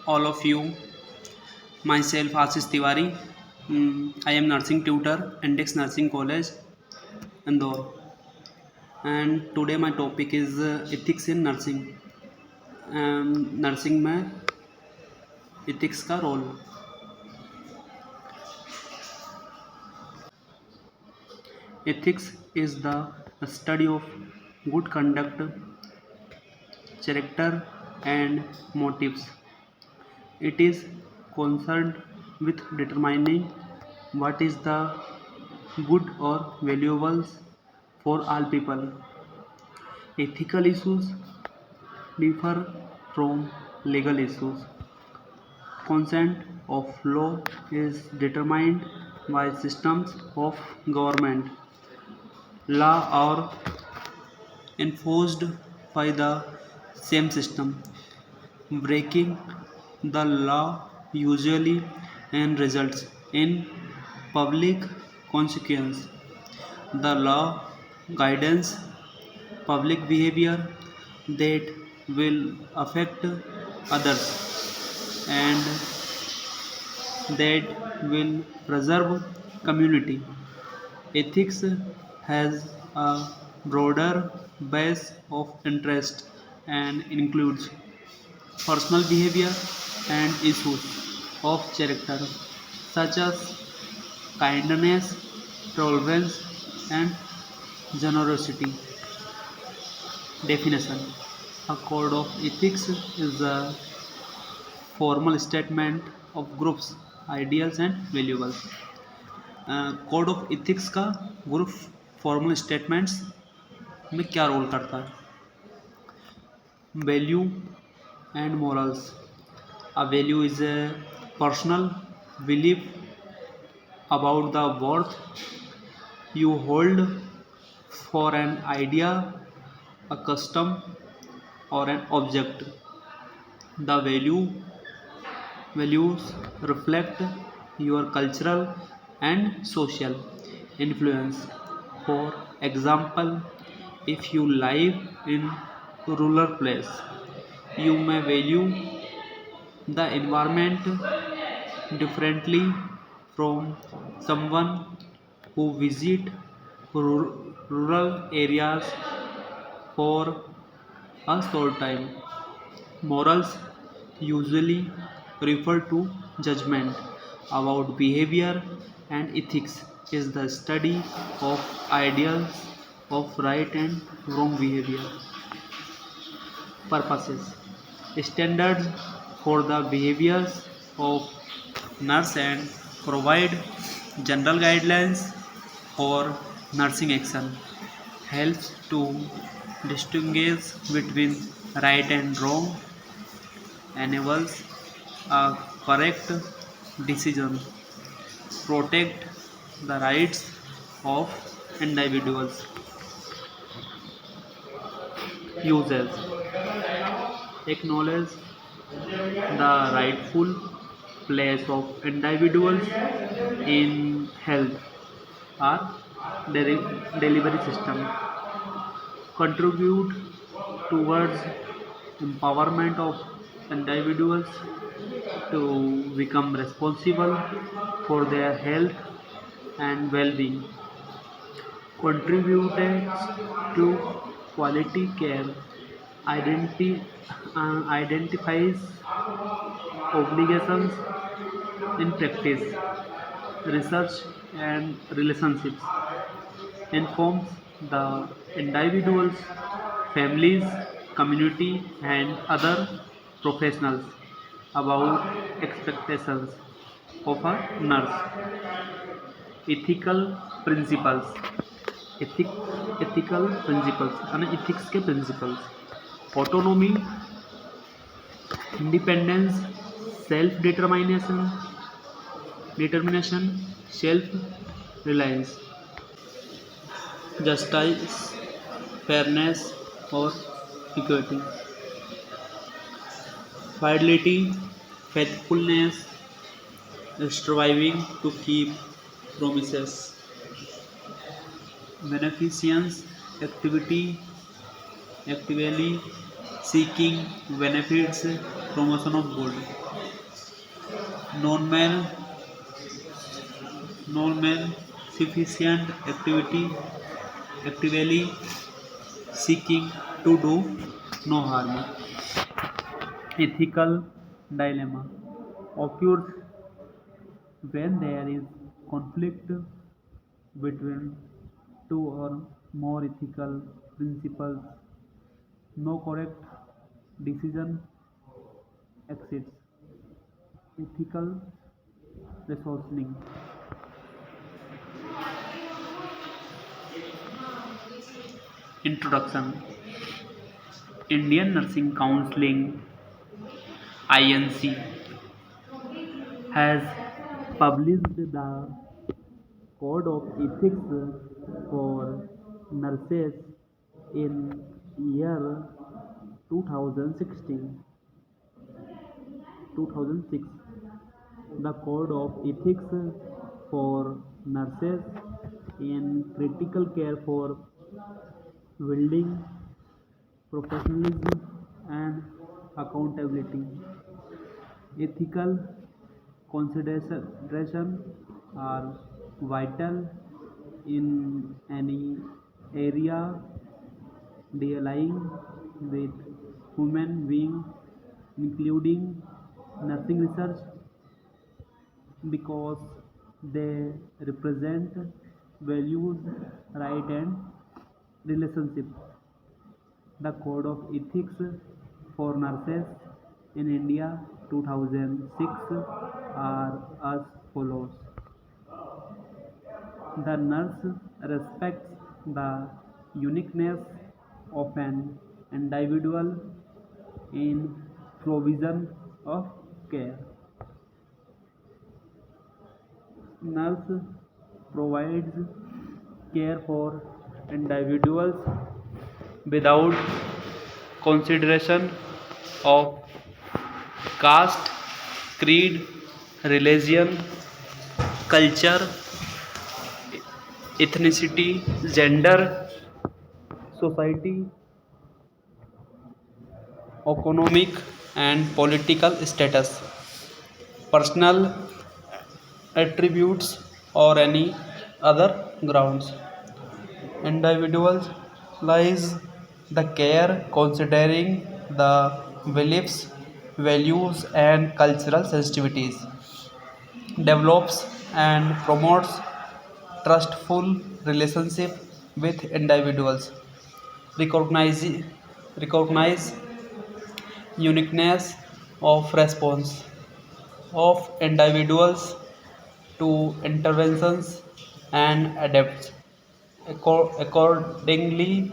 all of you. Myself Ashish Tiwari. I am nursing tutor, Index Nursing College, Indore. And today my topic is ethics in nursing. Nursing में ethics का role. Ethics is the study of good conduct, character, and motives. It is concerned with determining what is the good or valuables for all people. Ethical issues differ from legal issues. Consent of law is determined by systems of government. Law are enforced by the same system. Breaking the law usually and results in public consequence. The law guidance public behavior that will affect others and that will preserve community. Ethics has a broader base of interest and includes personal behavior and issues of character such as kindness, tolerance, and generosity. Definition: a code of ethics is a formal statement of groups, ideals, and valuables. Code of ethics का group formal statements में क्या role करता है? Value and morals. A value is a personal belief about the worth you hold for an idea, a custom, or an object. The values reflect your cultural and social influence. For example, if you live in a rural place, you may value the environment differently from someone who visit rural areas for a short time. Morals usually refer to judgment about behavior, and ethics is the study of ideals of right and wrong behavior. Purposes: standards for the behaviors of nurse and provide general guidelines for nursing action, helps to distinguish between right and wrong, enables a correct decision, protect the rights of individuals. Uses: acknowledge the rightful place of individuals in health or delivery system, contribute towards empowerment of individuals to become responsible for their health and well-being, contributes to quality care, identifies obligations in practice, research and relationships, informs the individuals, families, community and other professionals about expectations of a nurse. Ethical principles. Ethical principles અને ethics के principles: autonomy, independence, determination, self-reliance, justice, fairness or equity, fidelity, faithfulness, striving to keep promises, beneficence, actively seeking benefits, promotion of good. non-mal non-mal sufficient actively seeking to do no harm. Ethical dilemma occurs when there is conflict between two or more ethical principles. No correct decision exists. Ethical reasoning. Introduction. Indian Nursing Counseling (INC) has published the Code of Ethics for Nurses in year 2016 2006. The Code of Ethics for Nurses in Critical Care for building professionalism and accountability. Ethical considerations are vital in any area dealing with human beings, including nursing research, because they represent values, right, and relationship. The Code of Ethics for Nurses in India 2006 are as follows. The nurse respects the uniqueness of an individual in provision of care. Nurse provides care for individuals without consideration of caste, creed, religion, culture, ethnicity, gender, society, economic, and political status, personal attributes, or any other grounds. Individuals lies the care considering the beliefs, values, and cultural sensitivities, develops and promotes trustful relationship with individuals, recognize recognize uniqueness of response of individuals to interventions and adapts accordingly.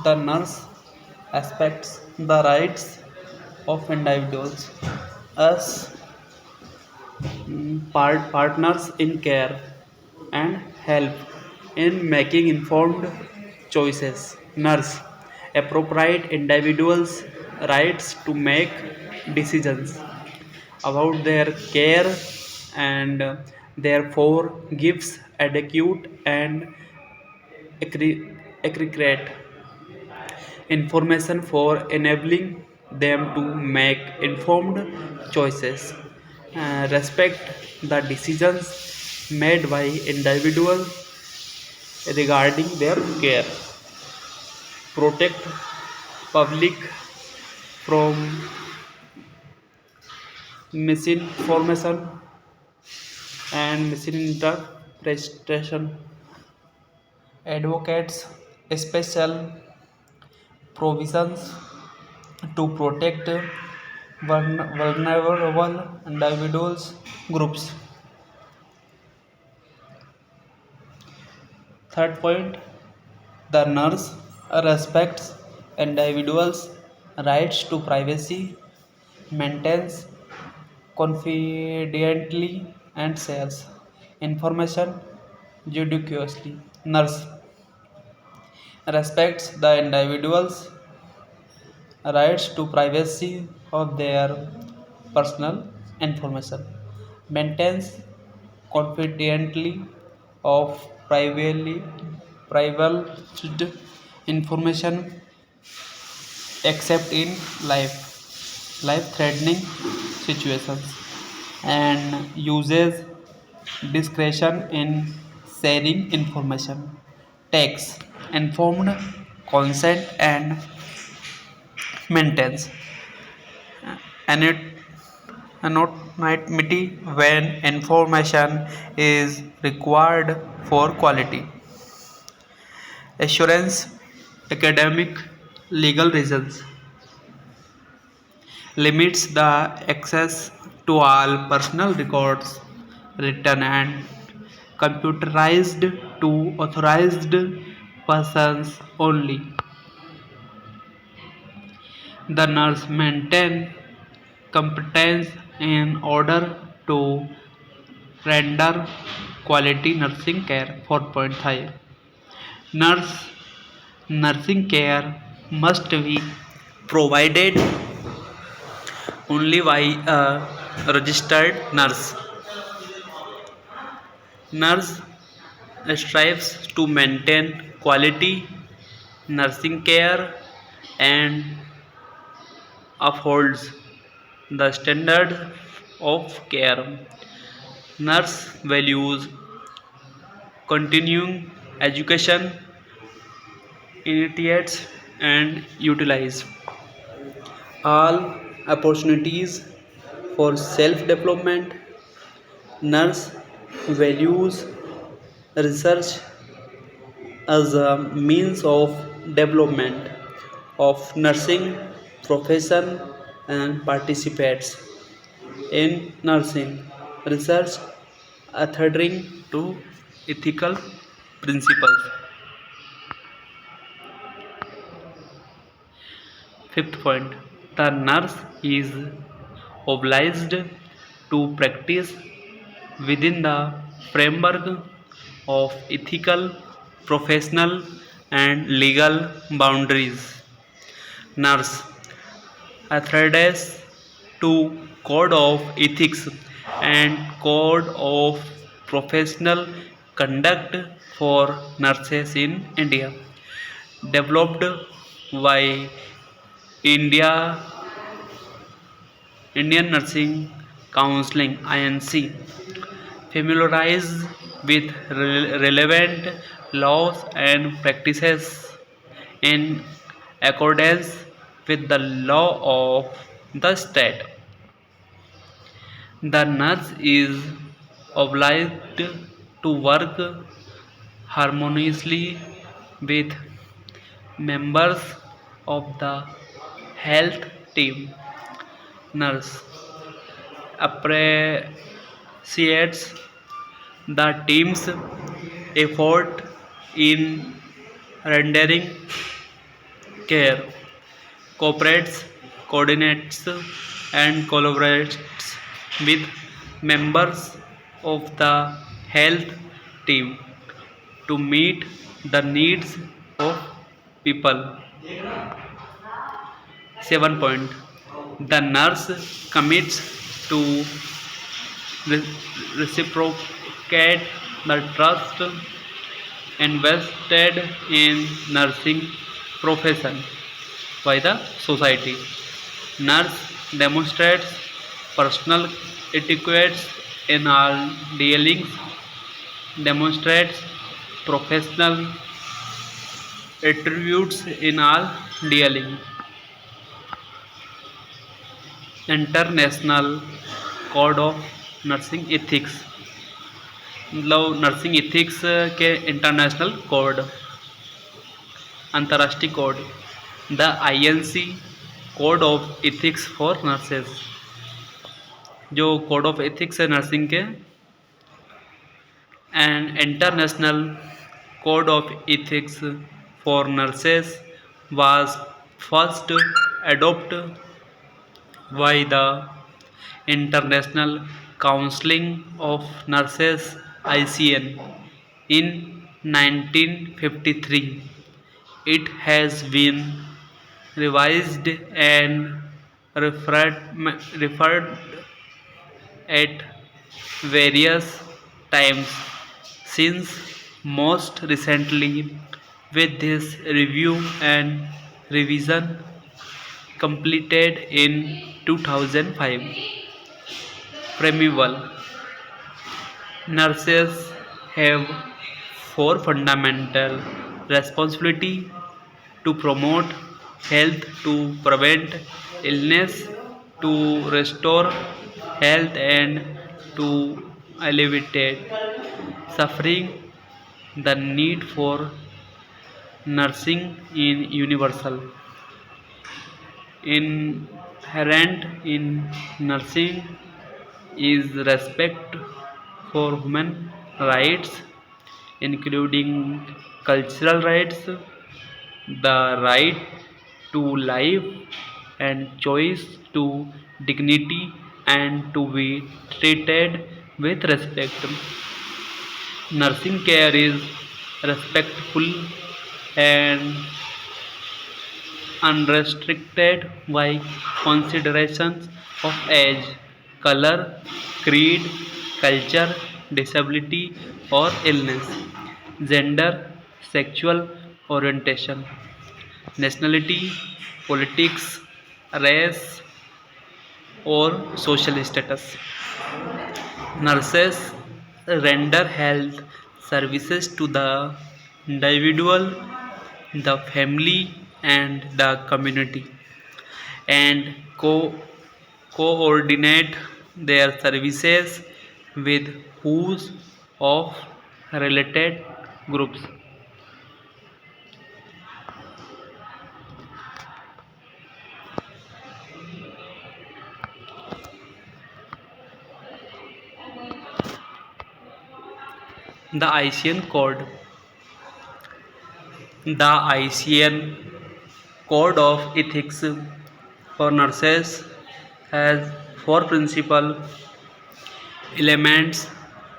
The nurse respects the rights of individuals as partners in care and help in making informed choices. Nurse appropriate individuals' rights to make decisions about their care and therefore gives adequate and accurate information for enabling them to make informed choices. Respect the decisions made by individuals regarding their care. Protect public from misinformation and misinterpretation. Advocates special provisions to protect vulnerable individuals groups. Third point, the nurse respects individuals' rights to privacy, maintains confidently, and shares information judiciously. Nurse respects the individual's rights to privacy of their personal information, maintains confidently of privileged information except in life. life-threatening situations and uses discretion in sharing information, takes informed consent and maintains anonymity when information is required for quality assurance, academic, legal reasons, limits the access to all personal records, written and computerized to authorized persons only. The nurse maintain competence in order to render quality nursing care. 4.5 Nurse nursing care must be provided only by a registered nurse. Nurse strives to maintain quality nursing care and upholds the standard of care. Nurse values continuing education, initiates and utilize all opportunities for self-development. Nurse values research as a means of development of nursing profession and participates in nursing research adhering to ethical principles. Fifth point, the nurse is obliged to practice within the framework of ethical, professional, and legal boundaries. Nurse adheres to code of ethics and code of professional conduct for nurses in India, developed by India Indian Nursing Counseling (INC), familiarize with relevant laws and practices in accordance with the law of the state. The nurse is obliged to work harmoniously with members of the health team. Nurse appreciates the team's effort in rendering care, cooperates, coordinates, and collaborates with members of the health team to meet the needs of people. 7 point. The nurse commits to reciprocate the trust invested in nursing profession by the society. Nurse demonstrates personal etiquette in all dealings, demonstrates professional attributes in all dealing. International code of nursing ethics मतलब nursing ethics के international code अंतर्राष्ट्रीय code the INC code of ethics for nurses जो code of ethics है nursing के and international code of ethics for nurses was first adopted by the International Council of Nurses (ICN) in 1953. It has been revised and referred at various times since, most recently with this review and revision completed in 2005. Primeval nurses have four fundamental responsibility to promote health, to prevent illness, to restore health, and to alleviate suffering. The need for nursing in universal. Inherent in nursing is respect for human rights, including cultural rights, the right to life and choice to dignity and to be treated with respect. Nursing care is respectful and unrestricted by considerations of age, color, creed, culture, disability, or illness, gender, sexual orientation, nationality, politics, race, or social status. Nurses render health services to the individual, the family, and the community, and coordinate their services with whos of related groups. The ICN code. The ICN Code of Ethics for Nurses has four principal elements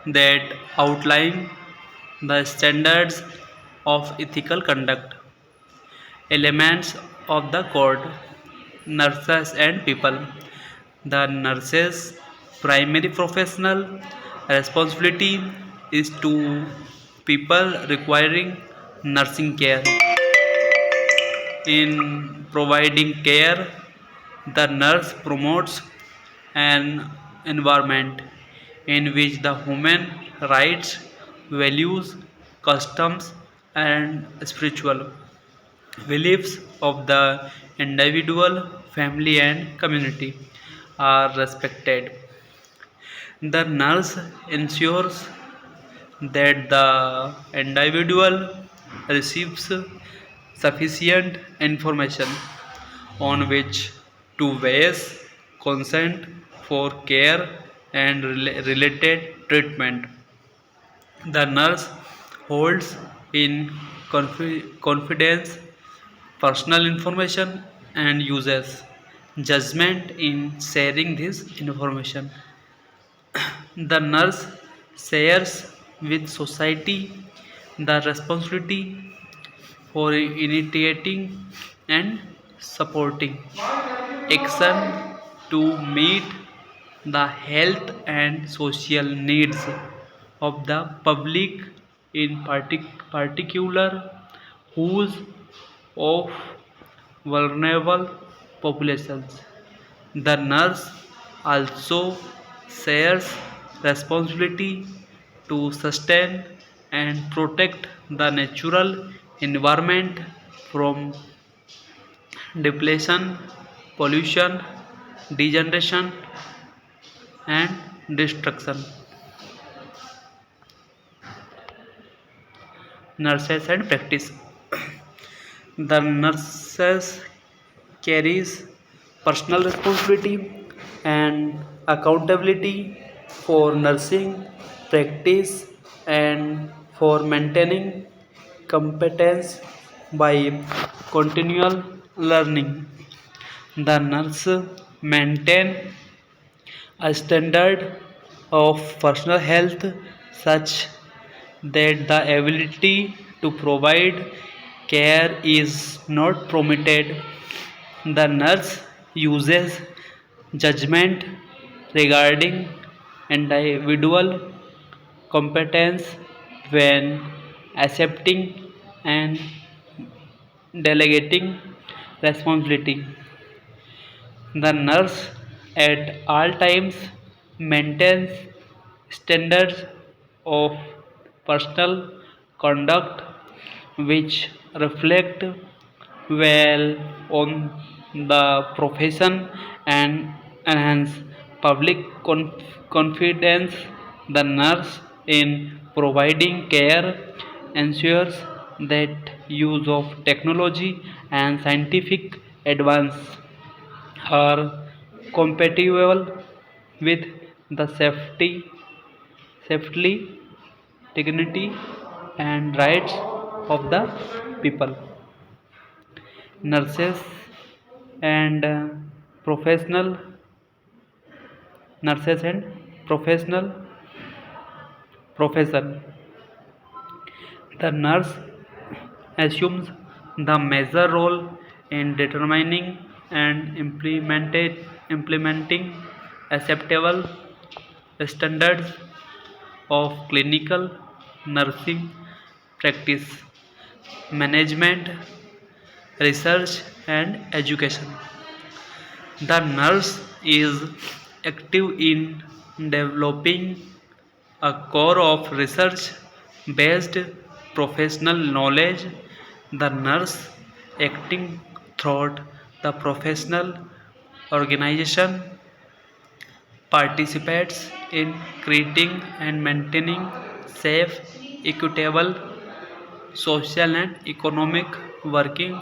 that outline the standards of ethical conduct. Elements of the code: nurses and people. The nurse's primary professional responsibility is to people requiring nursing care. In providing care, the nurse promotes an environment in which the human rights, values, customs, and spiritual beliefs of the individual, family, and community are respected. The nurse ensures that the individual receives sufficient information on which to base consent for care and related treatment. The nurse holds in confidence personal information and uses judgment in sharing this information. The nurse shares with society the responsibility for initiating and supporting action to meet the health and social needs of the public, in particular whose of vulnerable populations. The nurse also shares responsibility to sustain and protect the natural environment from depletion, pollution, degeneration, and destruction. Nurses and practice. The nurses carries personal responsibility and accountability for nursing practice and for maintaining competence by continual learning. The nurse maintain a standard of personal health such that the ability to provide care is not permitted. The nurse uses judgment regarding individual competence when accepting and delegating responsibility. The nurse at all times, maintains standards of personal conduct which reflect well on the profession and enhance public confidence. The nurse in providing care ensures that use of technology and scientific advance are compatible with the safety, dignity, and rights of the people. Nurses and professional nurses and professional profession. The nurse assumes the major role in determining and implementing acceptable standards of clinical nursing practice, management, research, and education. The nurse is active in developing a core of research based professional knowledge. The nurse, acting throughout the professional organization, participates in creating and maintaining safe, equitable, social, and economic working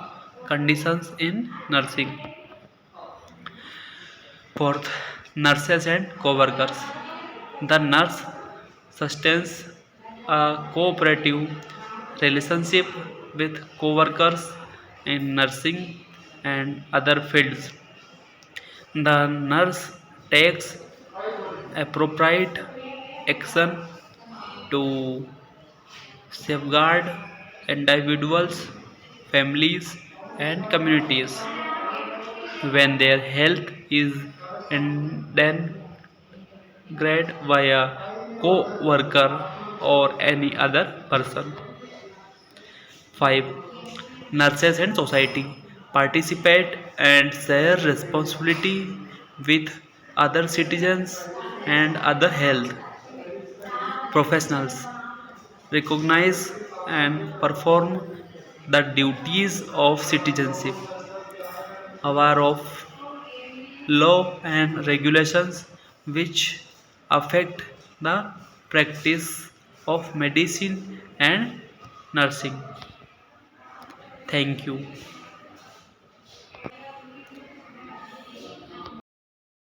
conditions in nursing. Fourth, nurses and co-workers. The nurse sustains a cooperative relationship with co-workers in nursing and other fields. The nurse takes appropriate action to safeguard individuals, families, and communities when their health is endangered by a co-worker or any other person. 5. Nurses and society participate and share responsibility with other citizens and other health professionals, recognize and perform the duties of citizenship, aware of law and regulations which affect the practice of medicine and nursing. Thank you.